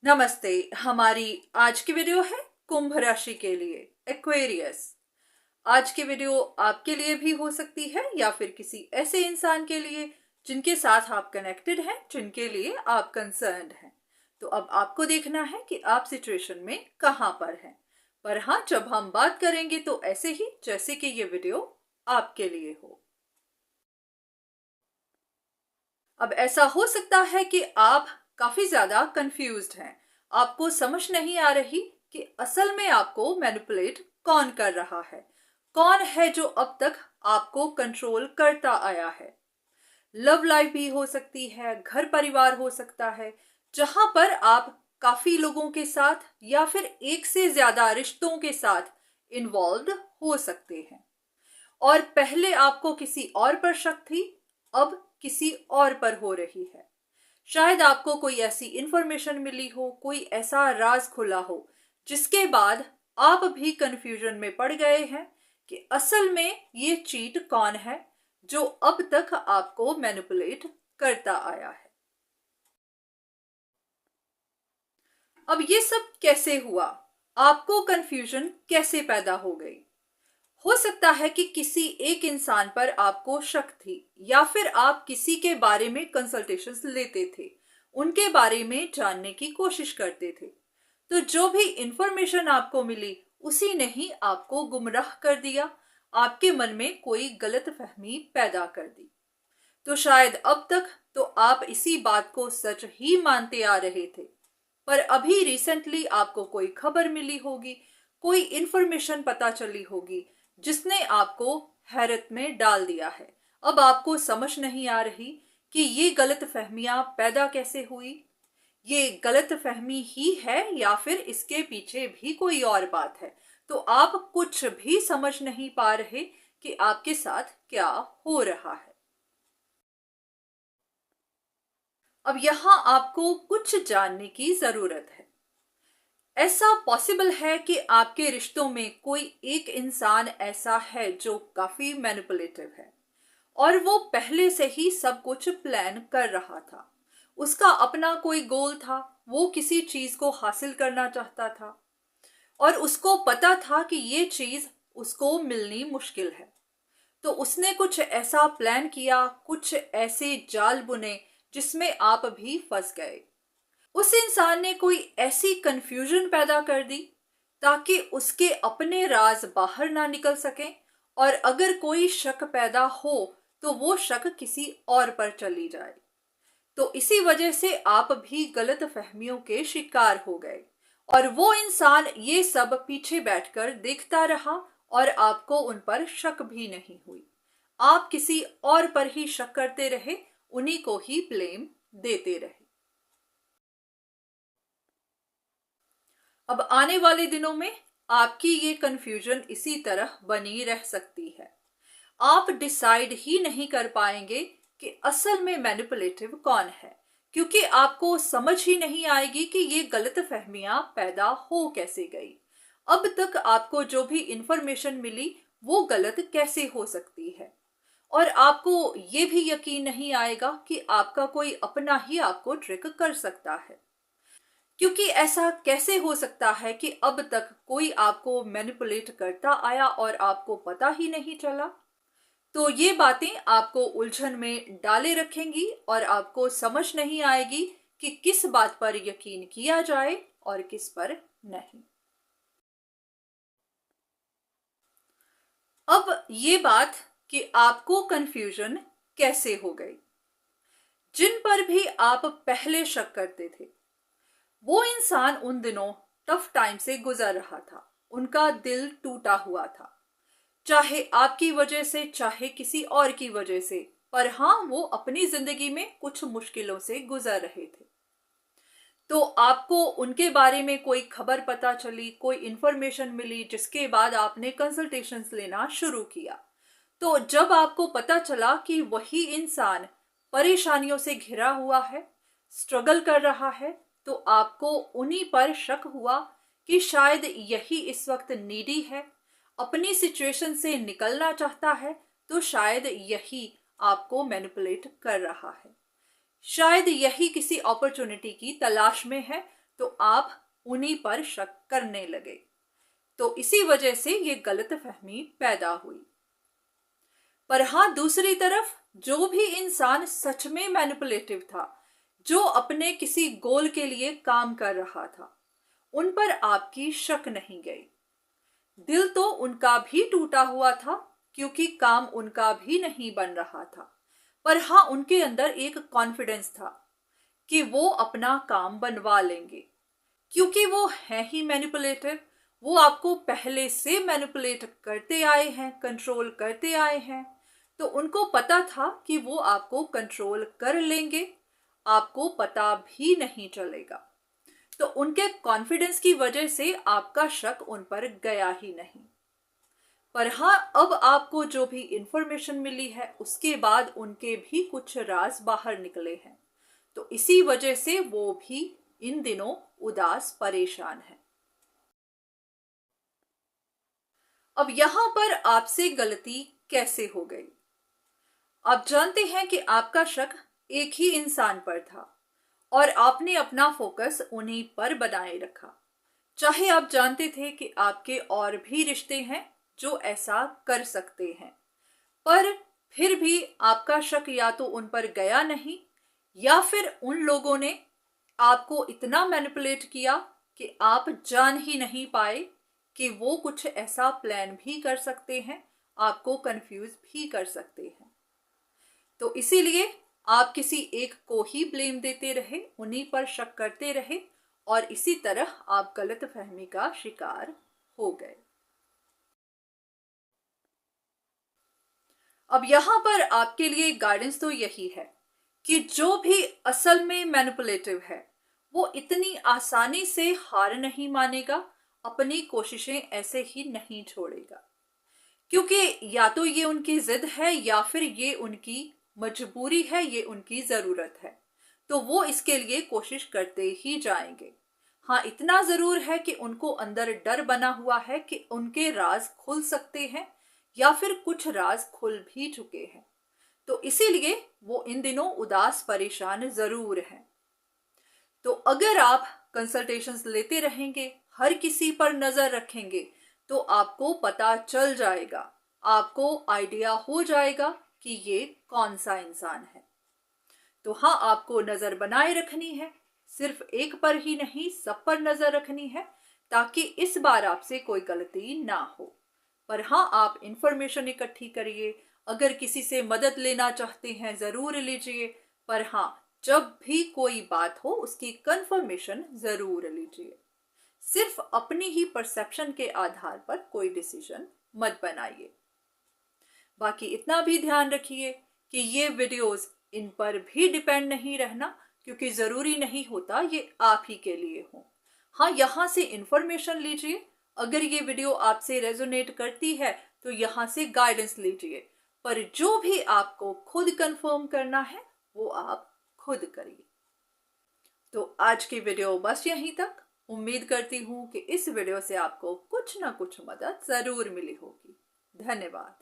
नमस्ते। हमारी आज की वीडियो है कुंभ राशि के लिए, एक्वेरियस। आज की वीडियो आपके लिए भी हो सकती है या फिर किसी ऐसे इंसान के लिए जिनके साथ आप कनेक्टेड हैं, जिनके लिए आप कंसर्न्ड हैं। तो अब आपको देखना है कि आप सिचुएशन में कहां पर हैं। पर हाँ, जब हम बात करेंगे तो ऐसे ही जैसे कि ये वीडियो आपके लिए हो। अब ऐसा हो सकता है कि आप काफी ज्यादा कंफ्यूज्ड हैं। आपको समझ नहीं आ रही कि असल में आपको मैनिपुलेट कौन कर रहा है, कौन है जो अब तक आपको कंट्रोल करता आया है। लव लाइफ भी हो सकती है, घर परिवार हो सकता है, जहां पर आप काफी लोगों के साथ या फिर एक से ज्यादा रिश्तों के साथ इन्वॉल्व हो सकते हैं। और पहले आपको किसी और पर शक थी, अब किसी और पर हो रही है। शायद आपको कोई ऐसी इंफॉर्मेशन मिली हो, कोई ऐसा राज खुला हो, जिसके बाद आप भी कंफ्यूजन में पड़ गए हैं कि असल में ये चीट कौन है जो अब तक आपको मैनिपुलेट करता आया है। अब ये सब कैसे हुआ? आपको कंफ्यूजन कैसे पैदा हो गई? हो सकता है कि किसी एक इंसान पर आपको शक थी, या फिर आप किसी के बारे में कंसल्टेशंस लेते थे, उनके बारे में जानने की कोशिश करते थे। तो जो भी इंफॉर्मेशन आपको मिली उसी ने ही आपको गुमराह कर दिया, आपके मन में कोई गलत फहमी पैदा कर दी। तो शायद अब तक तो आप इसी बात को सच ही मानते आ रहे थे, पर अभी रिसेंटली आपको कोई खबर मिली होगी, कोई इंफॉर्मेशन पता चली होगी, जिसने आपको हैरत में डाल दिया है। अब आपको समझ नहीं आ रही कि ये गलत फहमियां पैदा कैसे हुई, ये गलत फहमी ही है या फिर इसके पीछे भी कोई और बात है। तो आप कुछ भी समझ नहीं पा रहे कि आपके साथ क्या हो रहा है। अब यहां आपको कुछ जानने की जरूरत है। ऐसा पॉसिबल है कि आपके रिश्तों में कोई एक इंसान ऐसा है जो काफी मैनिपुलेटिव है, और वो पहले से ही सब कुछ प्लान कर रहा था। उसका अपना कोई गोल था, वो किसी चीज को हासिल करना चाहता था, और उसको पता था कि ये चीज उसको मिलनी मुश्किल है। तो उसने कुछ ऐसा प्लान किया, कुछ ऐसे जाल बुने जिसमें आप भी फंस गए। उस इंसान ने कोई ऐसी कंफ्यूजन पैदा कर दी ताकि उसके अपने राज बाहर ना निकल सकें, और अगर कोई शक पैदा हो तो वो शक किसी और पर चली जाए। तो इसी वजह से आप भी गलत फहमियों के शिकार हो गए, और वो इंसान ये सब पीछे बैठकर देखता रहा और आपको उन पर शक भी नहीं हुई। आप किसी और पर ही शक करते रहे, उन्हीं को ही ब्लेम देते रहे। अब आने वाले दिनों में आपकी ये कंफ्यूजन इसी तरह बनी रह सकती है। आप डिसाइड ही नहीं कर पाएंगे कि असल में मैनिपुलेटिव कौन है, क्योंकि आपको समझ ही नहीं आएगी कि ये गलत फहमियां पैदा हो कैसे गई। अब तक आपको जो भी इंफॉर्मेशन मिली वो गलत कैसे हो सकती है, और आपको ये भी यकीन नहीं आएगा कि आपका कोई अपना ही आपको ट्रिक कर सकता है। क्योंकि ऐसा कैसे हो सकता है कि अब तक कोई आपको मैनिपुलेट करता आया और आपको पता ही नहीं चला। तो ये बातें आपको उलझन में डाले रखेंगी और आपको समझ नहीं आएगी कि किस बात पर यकीन किया जाए और किस पर नहीं। अब ये बात कि आपको कंफ्यूजन कैसे हो गई। जिन पर भी आप पहले शक करते थे, वो इंसान उन दिनों टफ टाइम से गुजर रहा था। उनका दिल टूटा हुआ था, चाहे आपकी वजह से चाहे किसी और की वजह से, पर हाँ, वो अपनी जिंदगी में कुछ मुश्किलों से गुजर रहे थे। तो आपको उनके बारे में कोई खबर पता चली, कोई इंफॉर्मेशन मिली, जिसके बाद आपने कंसल्टेशंस लेना शुरू किया। तो जब आपको पता चला कि वही इंसान परेशानियों से घिरा हुआ है, स्ट्रगल कर रहा है, तो आपको उन्हीं पर शक हुआ कि शायद यही इस वक्त नीडी है, अपनी सिचुएशन से निकलना चाहता है। तो शायद यही आपको मैनिपुलेट कर रहा है, शायद यही किसी अपॉर्चुनिटी की तलाश में है। तो आप उन्हीं पर शक करने लगे। तो इसी वजह से ये गलतफहमी पैदा हुई। पर हाँ, दूसरी तरफ जो भी इंसान सच में मैनिपुलेटिव था, जो अपने किसी गोल के लिए काम कर रहा था, उन पर आपकी शक नहीं गई। दिल तो उनका भी टूटा हुआ था, क्योंकि काम उनका भी नहीं बन रहा था। पर हाँ, उनके अंदर एक कॉन्फिडेंस था कि वो अपना काम बनवा लेंगे, क्योंकि वो है ही मैनिपुलेटिव। वो आपको पहले से मैनिपुलेट करते आए हैं, कंट्रोल करते आए हैं। तो उनको पता था कि वो आपको कंट्रोल कर लेंगे, आपको पता भी नहीं चलेगा। तो उनके कॉन्फिडेंस की वजह से आपका शक उन पर गया ही नहीं। पर हाँ, अब आपको जो भी इंफॉर्मेशन मिली है उसके बाद उनके भी कुछ राज बाहर निकले हैं। तो इसी वजह से वो भी इन दिनों उदास परेशान है। अब यहां पर आपसे गलती कैसे हो गई? आप जानते हैं कि आपका शक एक ही इंसान पर था और आपने अपना फोकस उन्हीं पर बनाए रखा। चाहे आप जानते थे कि आपके और भी रिश्ते हैं जो ऐसा कर सकते हैं, पर फिर भी आपका शक या तो उन पर गया नहीं, या फिर उन लोगों ने आपको इतना मैनिपुलेट किया कि आप जान ही नहीं पाए कि वो कुछ ऐसा प्लान भी कर सकते हैं, आपको कंफ्यूज भी कर सकते हैं। तो इसीलिए आप किसी एक को ही ब्लेम देते रहे, उन्हीं पर शक करते रहे, और इसी तरह आप गलतफहमी का शिकार हो गए। अब यहां पर आपके लिए गाइडेंस तो यही है कि जो भी असल में मैनिपुलेटिव है, वो इतनी आसानी से हार नहीं मानेगा, अपनी कोशिशें ऐसे ही नहीं छोड़ेगा। क्योंकि या तो ये उनकी जिद है या फिर ये उनकी मजबूरी है, ये उनकी ज़रूरत है। तो वो इसके लिए कोशिश करते ही जाएंगे। हाँ, इतना ज़रूर है कि उनको अंदर डर बना हुआ है कि उनके राज खुल सकते हैं, या फिर कुछ राज खुल भी चुके हैं। तो इसीलिए वो इन दिनों उदास परेशान ज़रूर हैं। तो अगर आप कंसल्टेशंस लेते रहेंगे, हर किसी पर नज़र रखेंगे, तो आपको पता चल जाएगा, आपको आइडिया हो जाएगा कि ये कौन सा इंसान है। तो हाँ, आपको नज़र बनाए रखनी है, सिर्फ एक पर ही नहीं, सब पर नज़र रखनी है, ताकि इस बार आपसे कोई गलती ना हो। पर हाँ, आप इंफॉर्मेशन इकट्ठी करिए, अगर किसी से मदद लेना चाहते हैं ज़रूर लीजिए। पर हाँ, जब भी कोई बात हो उसकी कंफर्मेशन ज़रूर लीजिए। सिर्फ अपनी ही परसेप्शन के आधार पर कोई डिसीजन मत बनाइए। बाकी इतना भी ध्यान रखिए कि ये वीडियोस इन पर भी डिपेंड नहीं रहना, क्योंकि ज़रूरी नहीं होता ये आप ही के लिए हो। हाँ, यहाँ से इंफॉर्मेशन लीजिए, अगर ये वीडियो आपसे रेजोनेट करती है तो यहाँ से गाइडेंस लीजिए, पर जो भी आपको खुद कंफर्म करना है वो आप खुद करिए। तो आज की वीडियो बस यहीं तक। उम्मीद करती हूँ कि इस वीडियो से आपको कुछ ना कुछ मदद ज़रूर मिली होगी। धन्यवाद।